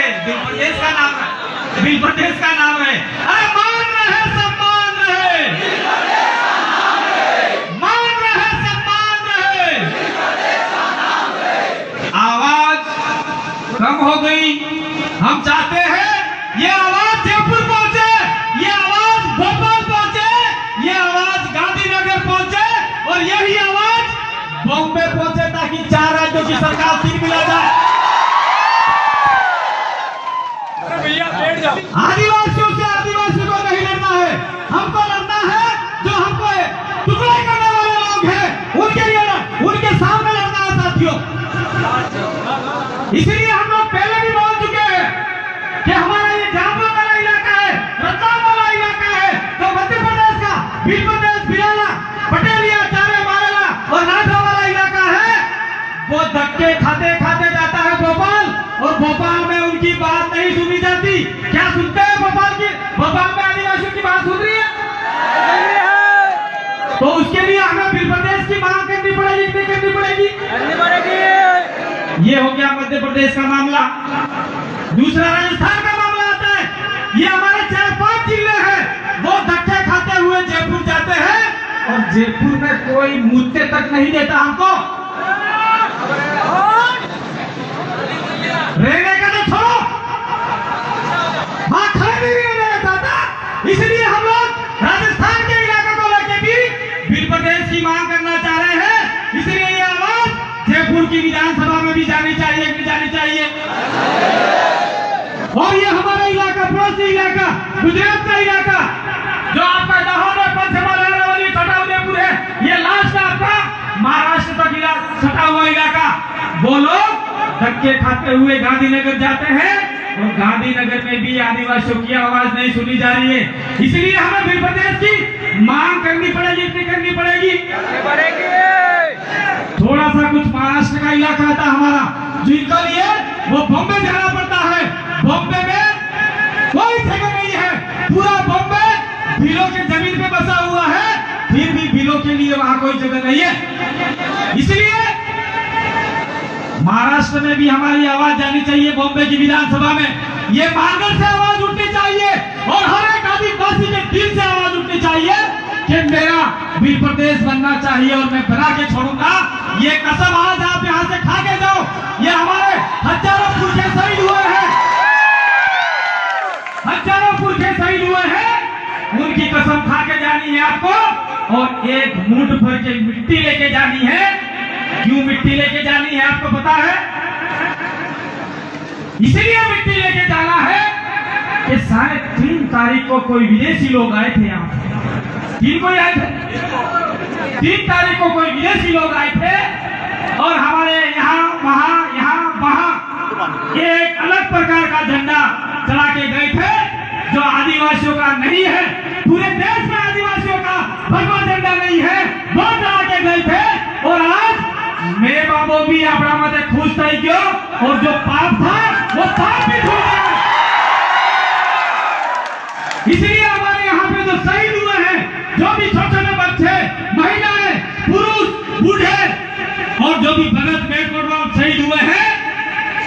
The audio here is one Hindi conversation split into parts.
बिल प्रदेश का नाम है, बिल प्रदेश का नाम है। अरे मान रहे सब मान रहे, मान रहे सब मान रहे। आवाज कम हो गई। हम चाहते हैं ये आवाज जयपुर पहुंचे, ये आवाज भोपाल पहुंचे, ये आवाज गांधीनगर पहुंचे और यही आवाज बॉम्बे पहुंचे, ताकि 4 राज्यों की सरकार फिर मिला जाए। आदिवासियों से आदिवासी को नहीं लड़ना है, हमको लड़ना है जो हमको टुकड़ा करने वाले लोग हैं, उनके लिए, उनके सामने लड़ना है साथियों। इसलिए हम लोग पहले भी बोल चुके हैं कि हमारा ये जामुन वाला इलाका है, रतलाम वाला इलाका है, तो मध्य प्रदेश का बिल प्रदेश, बिराला, पटेलिया, चारे मारेला और नाथा वाला इलाका है, वो धक्के खाते खाते जाता है भोपाल, और भोपाल में उनकी बात नहीं सुनी जाती। क्या सुनते हैं भोपाल की? भोपाल में आदिवासियों की बात सुन रही है? तो उसके लिए हमें बिल प्रदेश की मांग करनी पड़ेगी, नहीं करनी पड़ेगी? ये हो गया मध्य प्रदेश का मामला। दूसरा राजस्थान का मामला आता है। ये हमारे 4-5 जिले हैं, वो धक्के खाते हुए जयपुर जाते हैं और जयपुर में कोई मुद्दे तक नहीं देता हमको। रहने का तो छोड़ो, वहां खड़े भी नहीं रहना चाहता। इसलिए हम लोग राजस्थान के इलाके को लेकर भी बिल प्रदेश की मांग करना चाह रहे हैं। इसलिए ये आवाज जयपुर की विधानसभा में भी जानी चाहिए, भी जानी चाहिए। और ये हमारा इलाका, पड़ोसी इलाका, गुजरात का इलाका, जो आपका दाहोद, पंचमहल, अरावली, छठाउदेपुर है, ये लास्ट आपका महाराष्ट्र तक सटा हुआ इलाका, वो लोग धक्के खाते हुए गांधीनगर जाते हैं और गांधीनगर में भी आदिवासियों की आवाज नहीं सुनी जा रही है। इसलिए हमें बिल प्रदेश की मांग करनी पड़ेगी, इतनी करनी पड़ेगी। थोड़ा सा कुछ महाराष्ट्र का इलाका था हमारा, जिनके लिए वो बॉम्बे जाना पड़ता है। बॉम्बे में कोई जगह नहीं है, पूरा बॉम्बे बिलों के जमीन पे बसा हुआ है, फिर भी बिलों के लिए वहां कोई जगह नहीं है। इसलिए महाराष्ट्र में भी हमारी आवाज जानी चाहिए, बॉम्बे की विधानसभा में। ये मानगढ़ से आवाज उठनी चाहिए और हर एक आदिवासी के दिल से आवाज उठनी चाहिए कि मेरा बिल प्रदेश बनना चाहिए और मैं बना के छोड़ूंगा। ये कसम आज आप यहाँ से खा के जाओ। ये हमारे हजारों पुरखे शहीद हुए हैं, हजारों पुरखे शहीद हुए हैं, उनकी कसम खा के जानी है आपको और एक मुठ भर के मिट्टी लेके जानी है। क्यों मिट्टी लेके जानी है आपको पता है? इसलिए मिट्टी लेके जाना है कि 3 तारीख को कोई विदेशी लोग आए थे यहाँ। 3 को आए थे, 3 तारीख को कोई विदेशी लोग आए थे और हमारे यहाँ वहाँ एक अलग प्रकार का झंडा चला के गए थे, जो आदिवासियों का नहीं है। पूरे देश में आदिवासियों का भगवा झंडा नहीं है, वो चला के गए थे। और आज मेरे बाबू भी अपना मत खुश था क्यों, और जो पाप था वो पाप भी छूट गया। इसलिए हमारे यहाँ पे जो शहीद हुए हैं, जो भी छोटे-छोटे बच्चे, महिलाएं, पुरुष, बूढ़े और जो भी भगत बेटकोटवाल शहीद हुए हैं,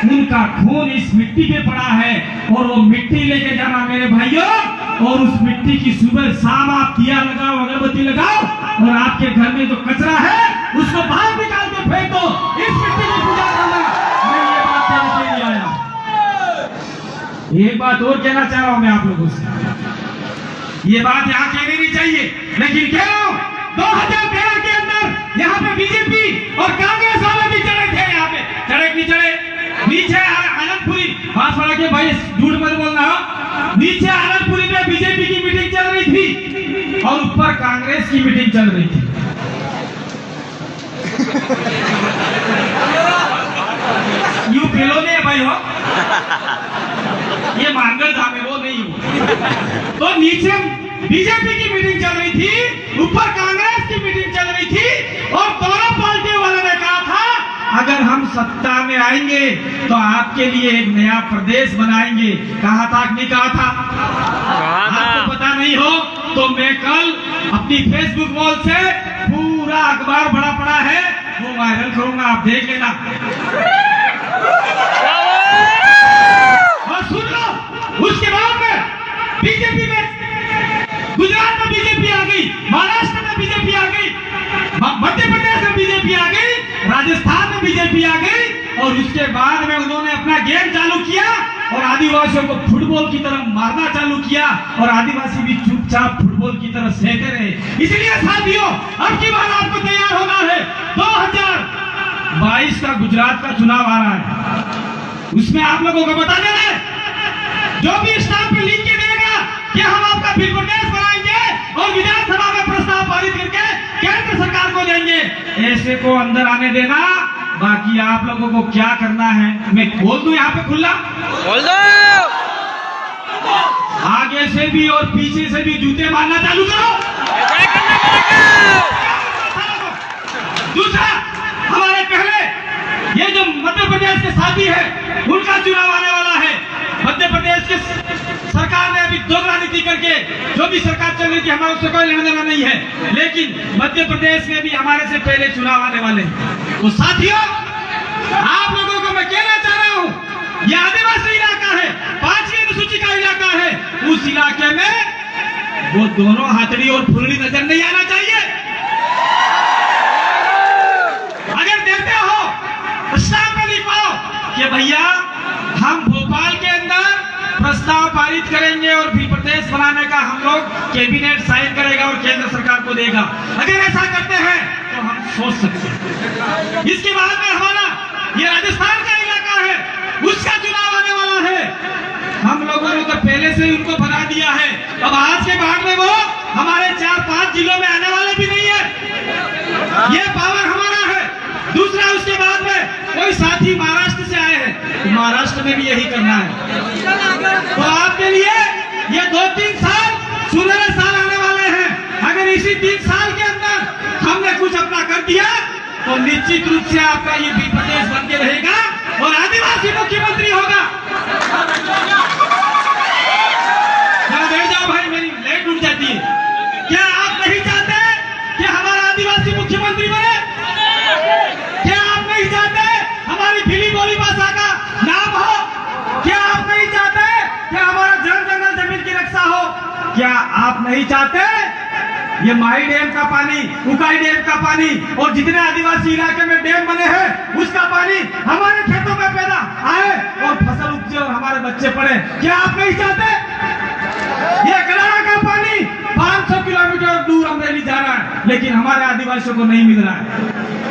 उनका खून इस मिट्टी पे पड़ा है और वो मिट्टी लेके जाना मेरे भाइयों। और उस मिट्टी की सुबह शाम आप दिया लगाओ, अगरबत्ती लगाओ और आपके घर में जो कचरा है उसको बाहर निकाल के फेंक दो। इस मिट्टी की पूजा करना। मैं ये बात कहने के लिए आया। एक बात और कहना चाह रहा हूं मैं आप लोगों से, ये बात यहाँ कहनी नहीं चाहिए, लेकिन कह रहा हूं 2013 के अंदर यहाँ पे बीजेपी और कांग्रेस वाले भी चढ़े थे। यहाँ पे चढ़े नहीं चढ़े? नीचे आनंदपुरी, बांसवाड़ा के भाई झूठ मत बोलना, नीचे आनंदपुरी में बीजेपी की मीटिंग चल रही थी और ऊपर कांग्रेस की मीटिंग चल रही थी। यूं खिलौने भाई हो, ये मानगढ़ था मैं वो नहीं हूं। तो नीचे बीजेपी की मीटिंग चल रही थी, ऊपर कांग्रेस की मीटिंग चल रही थी और दोनों पार्टी वालों ने कहा था अगर हम सत्ता में आएंगे तो आपके लिए एक नया प्रदेश बनाएंगे। कहा था कि नहीं कहा था? आपको पता नहीं हो तो मैं कल अपनी फेसबुक वॉल से पूरा अखबार बड़ा पड़ा है वो वायरल करूंगा, आप देख लेना। और और उसके बाद में उन्होंने अपना गेम चालू किया और आदिवासियों को फुटबॉल की तरह मारना चालू किया और आदिवासी भी चुपचाप फुटबॉल की तरह सहते रहे। इसलिए साथियों, अब की बार आपको तैयार होना है। 2022 का गुजरात का चुनाव आ रहा है, उसमें आप लोगों को बता देना है, जो भी स्टाफ पे लिख के देगा कि हम आपका बिल प्रदेश बनाएंगे और विधानसभा में प्रस्ताव पारित करके केंद्र सरकार को देंगे, ऐसे को अंदर आने देना। बाकी आप लोगों को क्या करना है मैं बोल दूं यहाँ पे खुला, बोल दो। आगे से भी और पीछे से भी जूते मारना चालू करो। दूसरा, हमारे पहले ये जो मध्य प्रदेश के साथी है उनका चुनाव आने वाला है। मध्य प्रदेश के सरकार ने अभी दोगला नीति करके जो भी सरकार चल रही थी हमारा उससे कोई लेना देना नहीं है, लेकिन मध्य प्रदेश में भी हमारे से पहले चुनाव आने वाले हैं। तो साथियों, आप लोगों को मैं कहना चाह रहा हूं, यह आदिवासी इलाका है, 5वीं अनुसूची का इलाका है। उस इलाके में वो दोनों हाथड़ी और फुलड़ी नजर नहीं आना चाहिए। अगर देते हो प्रस्ताव में लिखवाओ कि भैया हम भोपाल के अंदर प्रस्ताव पारित करेंगे और भी प्रदेश बनाने का हम लोग कैबिनेट साइन करेगा और केंद्र सरकार को देगा। अगर ऐसा करते हैं तो हम सोच सकते हैं। इसके बाद में हमारा ये राजस्थान का इलाका है, उसका चुनाव आने वाला है। हम लोगों ने तो पहले से ही उनको बना दिया है। अब आज के बाद में वो हमारे 4-5 जिलों में आने वाले भी नहीं है। ये पावर हमारा है। दूसरा, उसके बाद में कोई साथी महाराष्ट्र से आए हैं, तो महाराष्ट्र में भी यही करना है। तो आपके लिए ये 2-3 साल सुनहरे साल आने वाले हैं। अगर इसी 3 साल के अंदर हमने कुछ अपना कर दिया तो निश्चित रूप से आपका ये भी प्रदेश बन के रहेगा और आदिवासी मुख्यमंत्री होगा। बैठ जाओ भाई, मेरी लाइट उठ जाती है। क्या आप नहीं चाहते कि हमारा आदिवासी मुख्यमंत्री बने? क्या आप नहीं चाहते हमारी भीली बोली भाषा का नाम हो? क्या आप नहीं चाहते कि हमारा जंगल जमीन की रक्षा हो? क्या आप नहीं चाहते ये माही डैम का पानी, उकाई डैम का पानी और जितने आदिवासी इलाके में डैम बने हैं उसका पानी हमारे खेतों में पैदा आए और फसल उपजे और हमारे बच्चे पढ़े? क्या आप नहीं चाहते? ये गलारा का पानी 500 किलोमीटर दूर अमरेली जा रहा है, लेकिन हमारे आदिवासियों को नहीं मिल रहा है।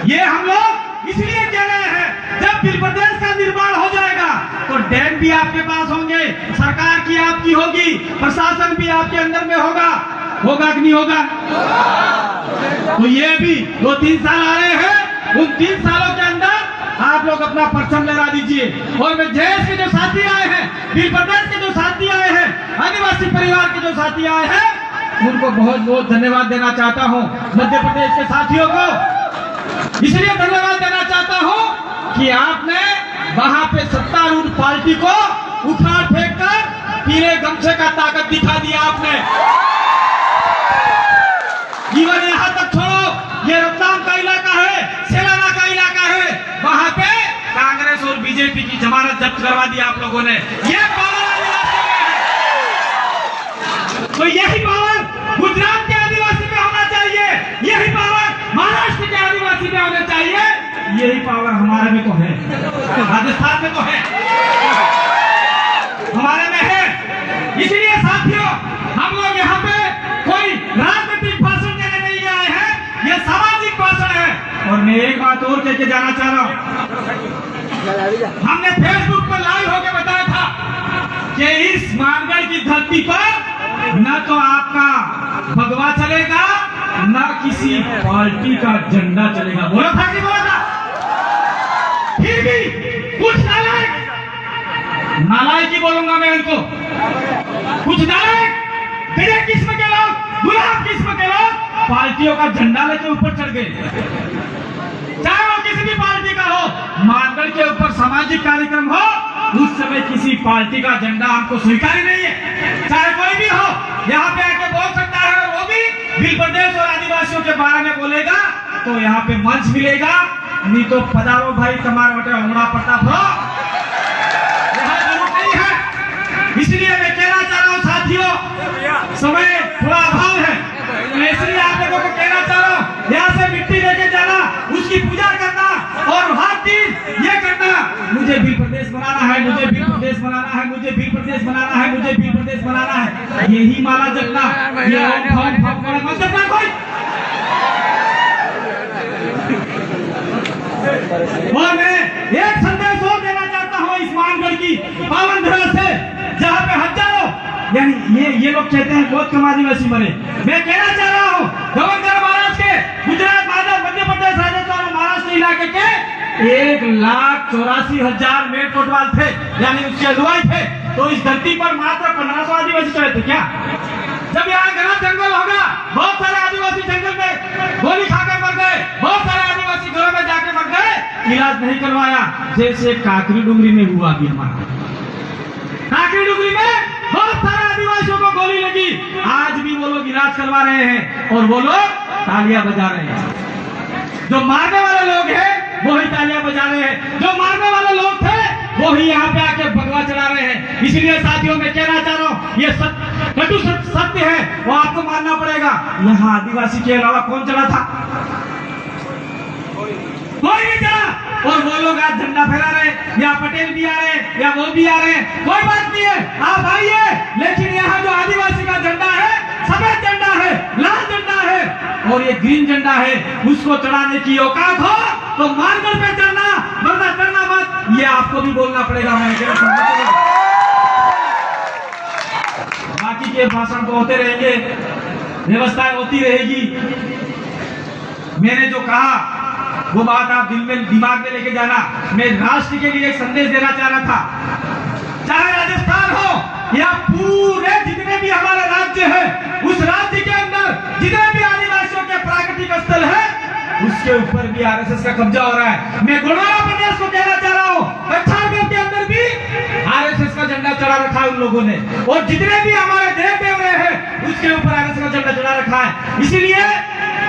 ये हम लोग इसलिए कह रहे हैं, जब बिल प्रदेश का निर्माण हो जाएगा तो डैम भी आपके पास होंगे, सरकार की आपकी होगी, प्रशासन भी आपके अंदर में होगा कि नहीं होगा? तो ये भी 2-3 साल आ रहे हैं, उन 3 सालों के अंदर आप लोग अपना परचम लहरा दीजिए। और मैं देश के जो साथी आए हैं, बिल प्रदेश के जो साथी आए हैं, आदिवासी परिवार के जो साथी आए हैं, उनको बहुत बहुत धन्यवाद देना चाहता हूँ। मध्य प्रदेश के साथियों को इसलिए धन्यवाद देना चाहता हूँ कि आपने वहां पे सत्तारूढ़ पार्टी को उखाड़ फेंक कर पीले गमछे का ताकत दिखा दिया आपने। जीवन यहाँ तक छोड़ो, ये रतलाम का इलाका है, सेलाना का इलाका है, वहां पे कांग्रेस और बीजेपी की जमानत जब्त करवा दी आप लोगों ने। ये पावर आदिवासी में है, तो यही पावर गुजरात के आदिवासी में होना चाहिए, यही पावर महाराष्ट्र के आदिवासी में होना चाहिए, यही पावर हमारे में तो है, राजस्थान में तो है, हमारे में है। इसलिए साथियों, हम लोग यहाँ पे कोई राजनीतिक भाषण देने नहीं आए हैं, यह सामाजिक भाषण है। और मैं एक बात और कह के जाना चाह रहा हूँ, हमने फेसबुक पर लाइव होकर बताया था कि इस मानगढ़ की धरती पर न तो आपका भगवा चलेगा, न किसी पार्टी का झंडा चलेगा। बोला था कि बोला था? फिर भी कुछ नालायक ही बोलूंगा मैं इनको, कुछ नालायक गधे किस्म के लोग, गुलाब किस्म के लोग पार्टियों का झंडा लेके ऊपर चढ़ गए, चाहे वो किसी भी पार्टी का हो। मानगढ़ के ऊपर सामाजिक कार्यक्रम हो, उस समय किसी पार्टी का झंडा हमको स्वीकार नहीं है, चाहे कोई भी हो, यहाँ पे आके बोल सकता है, और वो भी बिल प्रदेश और आदिवासियों के बारे में बोलेगा तो यहाँ पे मंच मिलेगा, नहीं तो पधारो भाई तुम्हारे बटे होना प्रताप हो, यहाँ जरूर नहीं है। इसलिए मैं कहना चाह रहा हूँ साथियों, समय थोड़ा अभाव है, मैं इसलिए आप लोगों को कहना चाह रहा हूँ, यहाँ से मिट्टी लेके जाना, उसकी पूजा करना और हर दिन ये करना मुझे भी प्रदेश बनाना है, मुझे भी प्रदेश बनाना है, मुझे भी प्रदेश बनाना है, मुझे भी प्रदेश बनाना है, यही माला जपना, ये मत जपना कोई। और मैं एक संदेश और देना चाहता हूँ इस मानगढ़ की पावन धरा से, जहाँ पे हजारों यानी ये लोग कहते हैं बहुत कम आदिवासी मरे। मैं कहना चाह रहा हूँ गवर्नर महाराज के गुजरात, मध्य प्रदेश, राजस्थान और महाराष्ट्र इलाके के 1,84,000 मेल कोटवाल थे, यानी उसके अगुवाई थे। तो इस धरती पर मात्र 1500 आदिवासी चले थे क्या? जब यहाँ घना जंगल होगा, बहुत सारे आदिवासी जंगल में गोली खाकर मर गए, बहुत सारे आदिवासी घरों में जाके मर गए, इलाज नहीं करवाया, जैसे काकरी डुंगरी में हुआ भी हमारा। काकरी डुंगरी में बहुत सारे आदिवासियों को गोली लगी, आज भी वो लोग इलाज करवा रहे हैं और वो लोग तालियां बजा रहे हैं। जो मारने वाले लोग हैं वो ही तालियां बजा रहे हैं, जो मारने वाले लोग थे वो ही यहाँ पे आके भगवा चला रहे हैं। इसलिए साथियों मैं कहना चाह रहा हूँ, ये कटु सत्य है, वो आपको मानना पड़ेगा। यहाँ आदिवासी के अलावा कौन चला था? कोई नहीं चला। और वो लोग आज झंडा फहरा रहे, या पटेल भी आ रहे हैं, या वो भी आ रहे हैं, कोई बात नहीं है, आप आइए। लेकिन यहाँ जो आदिवासी का झंडा है, सफेद झंडा है, लाल झंडा है और ये ग्रीन झंडा है, उसको चढ़ाने की औकात हो तो मानगढ़ पे चढ़ना, वरना करना मत। ये आपको भी बोलना पड़ेगा। मैं बाकी के भाषण तो होते रहेंगे, व्यवस्थाएं होती रहेगी। मैंने जो कहा वो बात आप दिल में, दिमाग में लेके जाना। मैं राष्ट्र के लिए एक संदेश देना चाह रहा था। चाहे राजस्थान हो या पूरे जितने भी हमारे राज्य है, उस राज्य के अंदर जितने भी आदिवासियों के प्राकृतिक स्थल है, उसके ऊपर भी आरएसएस का कब्जा हो रहा है। मैं गोंडवाना प्रदेश को कहना चाह रहा हूँ, पच्छाड़गढ़ के अंदर भी आरएसएस का झंडा चढ़ा रखा है उन लोगों ने, और जितने भी हमारे देव देवरे हैं उसके ऊपर आरएसएस का झंडा चढ़ा रखा है। इसीलिए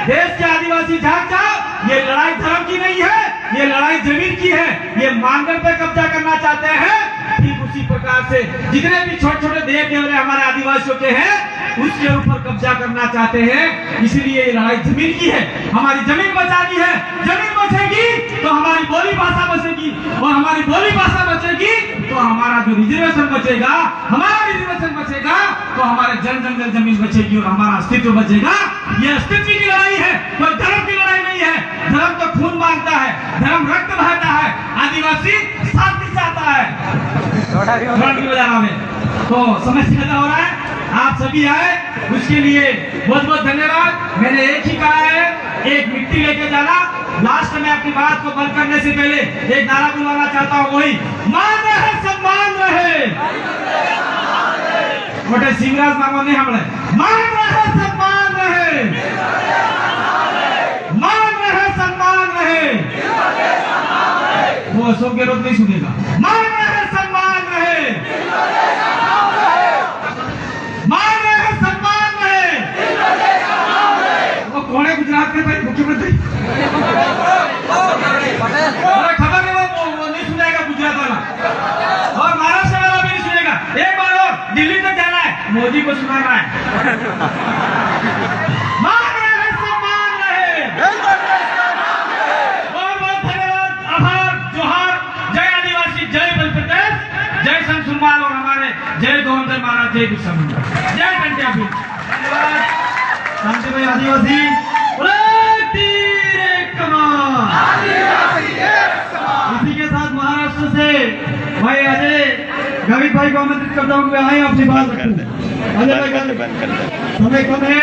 देश के आदिवासी जाग जाओ, ये लड़ाई धर्म की नहीं है, ये लड़ाई जमीन की है। ये मानगढ़ पे कब्जा करना चाहते हैं, ठीक उसी प्रकार से जितने भी छोटे छोटे देव देवरे हमारे आदिवासियों के हैं उसके ऊपर कब्जा करना चाहते हैं। इसलिए ये लड़ाई जमीन की है, हमारी जमीन बचानी है। जमीन बचेगी तो हमारी बोली भाषा बचेगी, और हमारी बोली भाषा बचेगी तो हमारा जो रिजर्वेशन बचेगा, हमारा रिजर्वेशन बचेगा तो हमारे जन जंगल जमीन बचेगी और हमारा अस्तित्व बचेगा। ये अस्तित्व की लड़ाई है, कोई धर्म की लड़ाई नहीं है। धर्म तो खून मांगता है, धर्म रक्त बहाता है, आदिवासी शांति चाहता है। तो समय से ज्यादा हो रहा है, आप सभी आए उसके लिए बहुत बहुत धन्यवाद। मैंने एक ही कहा है, एक मिट्टी लेके जाना। लास्ट में अपनी बात को बंद करने से पहले एक नारा बुलवाना चाहता हूँ, वही मान रहे सम्मान रहे। मोटे सिंगराज मांगो नहीं हमने, मान रहे सम्मान रहे, मान रहे सम्मान रहे। वो अशोक गहलोत नहीं सुनेगा। मान रहे सम्मान रहे, मान रहे सम्मान रहे। वो कौन है गुजरात के भाई मुख्यमंत्री? खबर है, वो नहीं सुनेगा गुजरात वाला, और महाराष्ट्र वाला भी नहीं सुनेगा। एक बार और दिल्ली तक जाना है, मोदी को सुनाना है। मान रहे सम्मान रहे। बहुत बहुत धन्यवाद, आभार, जोहार। जय आदिवासी, जय बल प्रदेश, जय संत सुरमाल और हमारे जय गवर्नर महाराज, जय बिरसा मुंडा, जय टंटिया भी। धन्यवाद शांति भाई। आदिवासी इसी के साथ महाराष्ट्र से भाई अजय गावित भाई को आमंत्रित करता हूँ, आए अपनी बात रखूं। अजय भाई समय कम है।